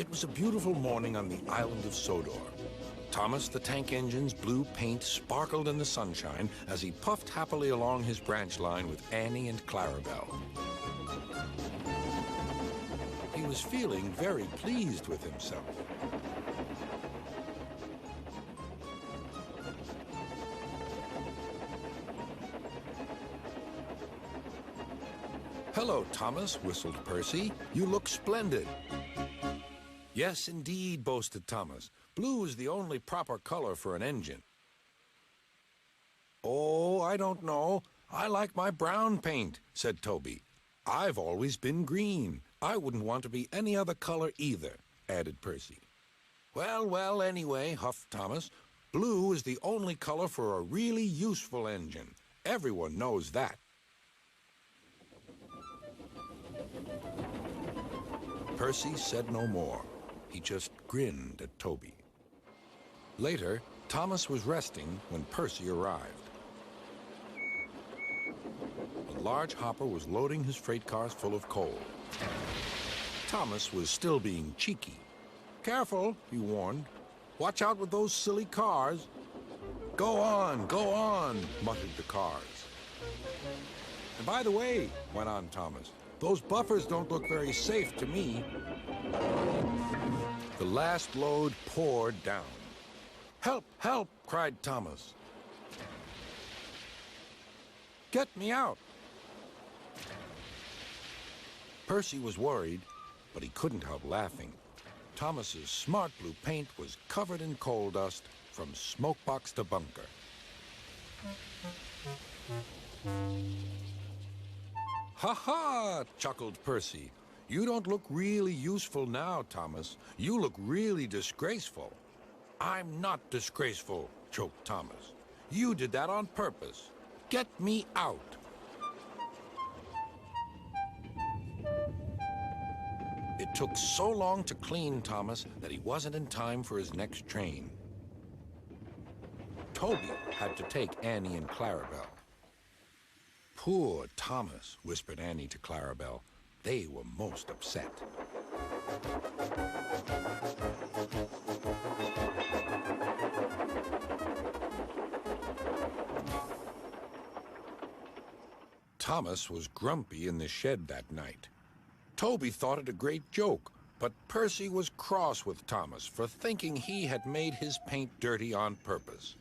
It was a beautiful morning on the island of Sodor. Thomas the tank engine's blue paint sparkled in the sunshine as he puffed happily along his branch line with Annie and Clarabelle. He was feeling very pleased with himself. "Hello, Thomas," whistled Percy. "You look splendid." "Yes, indeed," boasted Thomas. "Blue is the only proper color for an engine." "Oh, I don't know. I like my brown paint," said Toby. "I've always been green. I wouldn't want to be any other color either," added Percy. "Well, well, anyway," huffed Thomas, "blue is the only color for a really useful engine. Everyone knows that." Percy said no more. He just grinned at Toby. Later, Thomas was resting when Percy arrived. A large hopper was loading his freight cars full of coal. Thomas was still being cheeky. "Careful," he warned. "Watch out with those silly cars." Go on," muttered the cars. "And by the way," went on Thomas, "those buffers don't look very safe to me." The last load poured down. "Help, help," cried Thomas. "Get me out." Percy was worried, but he couldn't help laughing. Thomas's smart blue paint was covered in coal dust from smokebox to bunker. "Ha ha!" chuckled Percy. "You don't look really useful now, Thomas. You look really disgraceful." "I'm not disgraceful," choked Thomas. "You did that on purpose. Get me out." It took so long to clean Thomas that he wasn't in time for his next train. Toby had to take Annie and Clarabelle. "Poor Thomas," whispered Annie to Clarabelle. They were most upset. Thomas was grumpy in the shed that night. Toby thought it a great joke, but Percy was cross with Thomas for thinking he had made his paint dirty on purpose.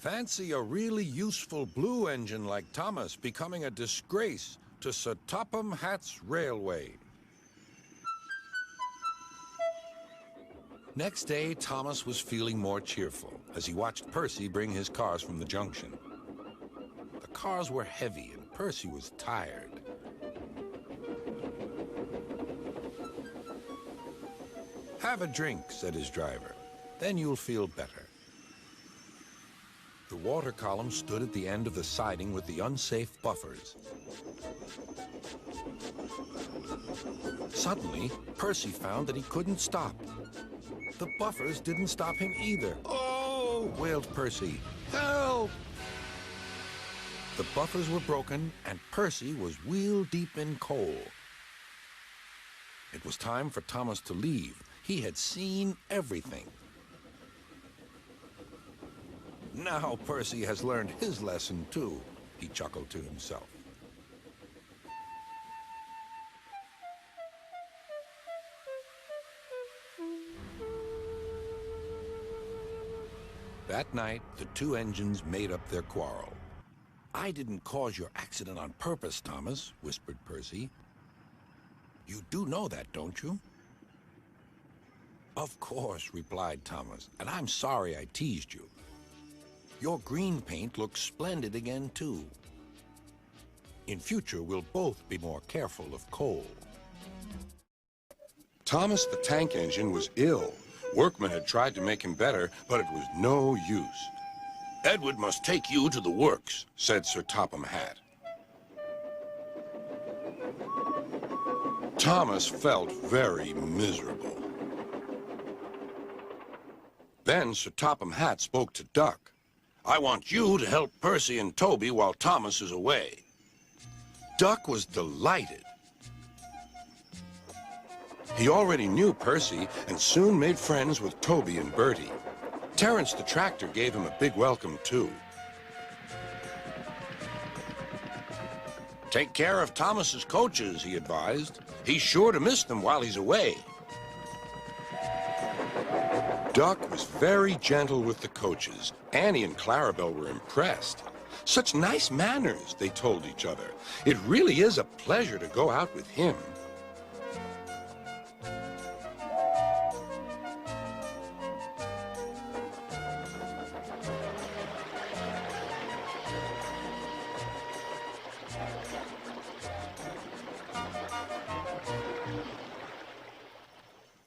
Fancy a really useful blue engine like Thomas becoming a disgrace to Sir Topham Hatt's railway. Next day, Thomas was feeling more cheerful as he watched Percy bring his cars from the junction. The cars were heavy and Percy was tired. "Have a drink," said his driver. "Then you'll feel better." The water column stood at the end of the siding with the unsafe buffers. Suddenly, Percy found that he couldn't stop. The buffers didn't stop him either. "Oh!" wailed Percy. "Help!" The buffers were broken, and Percy was wheel-deep in coal. It was time for Thomas to leave. He had seen everything. "Now Percy has learned his lesson, too," he chuckled to himself. That night, the two engines made up their quarrel. "I didn't cause your accident on purpose, Thomas," whispered Percy. "You do know that, don't you?" "Of course," replied Thomas, "and I'm sorry I teased you. Your green paint looks splendid again, too. In future, we'll both be more careful of coal." Thomas the tank engine was ill. Workmen had tried to make him better, but it was no use. "Edward must take you to the works," said Sir Topham Hatt. Thomas felt very miserable. Then Sir Topham Hatt spoke to Duck. "I want you to help Percy and Toby while Thomas is away." Duck was delighted. He already knew Percy and soon made friends with Toby and Bertie. Terence the tractor gave him a big welcome, too. Take care of Thomas's coaches, he advised. He's sure to miss them while he's away. Duck was very gentle with the coaches. Annie and Clarabelle were impressed. Such nice manners, they told each other. It really is a pleasure to go out with him.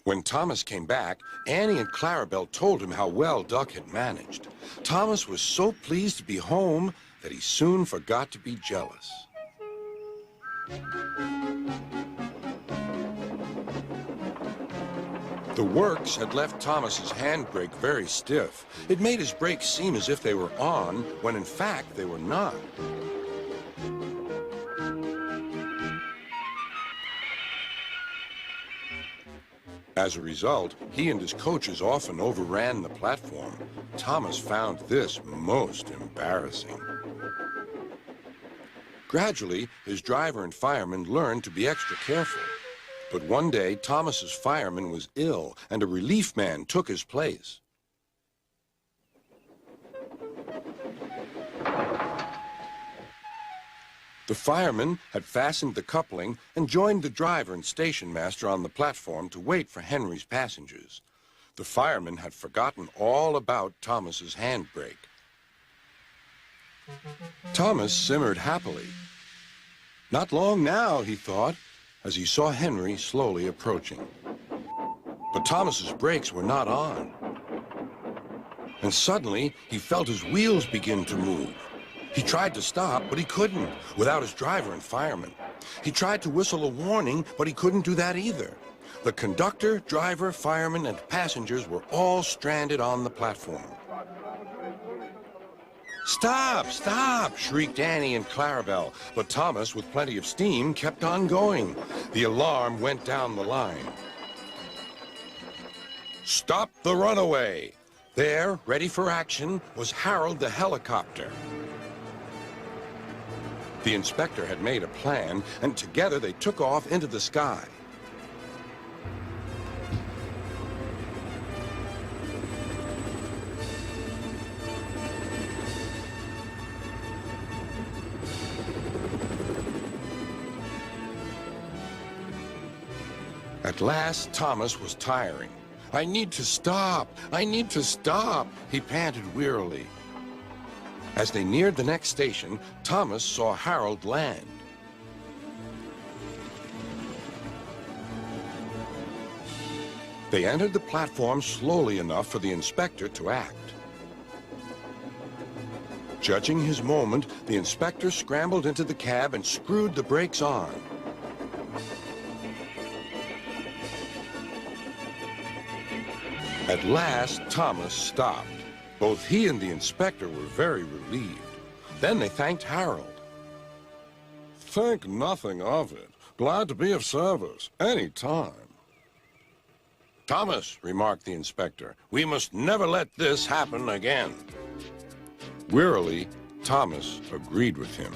When Thomas came back, Annie and Clarabelle told him how well Duck had managed. Thomas was so pleased to be home that he soon forgot to be jealous. The works had left Thomas's handbrake very stiff. It made his brakes seem as if they were on, when in fact they were not. As a result, he and his coaches often overran the platform. Thomas found this most embarrassing. Gradually, his driver and fireman learned to be extra careful. But one day, Thomas's fireman was ill, and a relief man took his place. The fireman had fastened the coupling and joined the driver and station master on the platform to wait for Henry's passengers. The fireman had forgotten all about Thomas's handbrake. Thomas simmered happily. Not long now, he thought, as he saw Henry slowly approaching. But Thomas's brakes were not on. And suddenly, he felt his wheels begin to move. He tried to stop, but he couldn't, without his driver and fireman. He tried to whistle a warning, but he couldn't do that either. The conductor, driver, fireman, and passengers were all stranded on the platform. "Stop! Stop!" shrieked Annie and Clarabelle, but Thomas, with plenty of steam, kept on going. The alarm went down the line. "Stop the runaway!" There, ready for action, was Harold the helicopter. The inspector had made a plan, and together they took off into the sky. At last, Thomas was tiring. "I need to stop! I need to stop!" he panted wearily. As they neared the next station, Thomas saw Harold land. They entered the platform slowly enough for the inspector to act. Judging his moment, the inspector scrambled into the cab and screwed the brakes on. At last, Thomas stopped. Both he and the inspector were very relieved. Then they thanked Harold. "Think nothing of it. Glad to be of service, any time." "Thomas," remarked the inspector, "we must never let this happen again." Wearily, Thomas agreed with him.